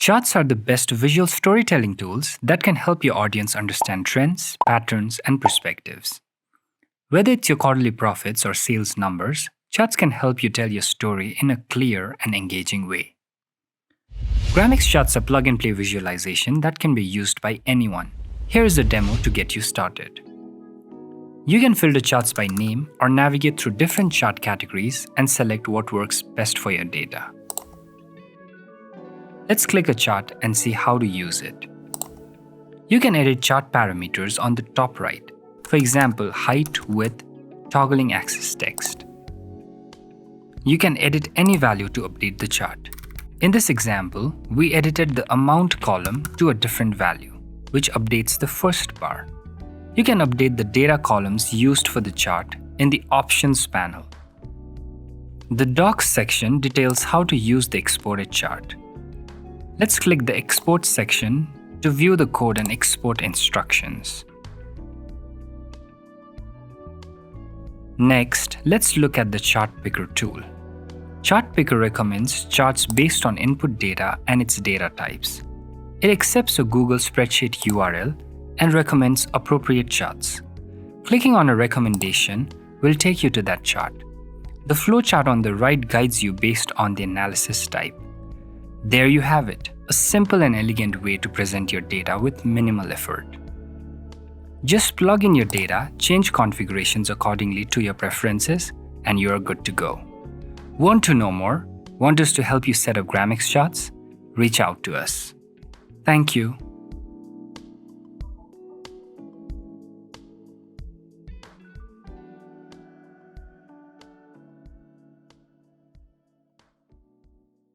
Charts are the best visual storytelling tools that can help your audience understand trends, patterns, and perspectives. Whether it's your quarterly profits or sales numbers, charts can help you tell your story in a clear and engaging way. Gramex charts are plug-and-play visualization that can be used by anyone. Here is a demo to get you started. You can filter charts by name or navigate through different chart categories and select what works best for your data. Let's click a chart and see how to use it. You can edit chart parameters on the top right. For example, height, width, toggling axis text. You can edit any value to update the chart. In this example, we edited the amount column to a different value, which updates the first bar. You can update the data columns used for the chart in the Options panel. The Docs section details how to use the exported chart. Let's click the Export section to view the code and export instructions. Next, let's look at the Chart Picker tool. Chart Picker recommends charts based on input data and its data types. It accepts a Google spreadsheet URL and recommends appropriate charts. Clicking on a recommendation will take you to that chart. The flowchart on the right guides you based on the analysis type. There you have it, a simple and elegant way to present your data with minimal effort. Just plug in your data, change configurations accordingly to your preferences, and you are good to go. Want to know more? Want us to help you set up Gramex charts? Reach out to us. Thank you.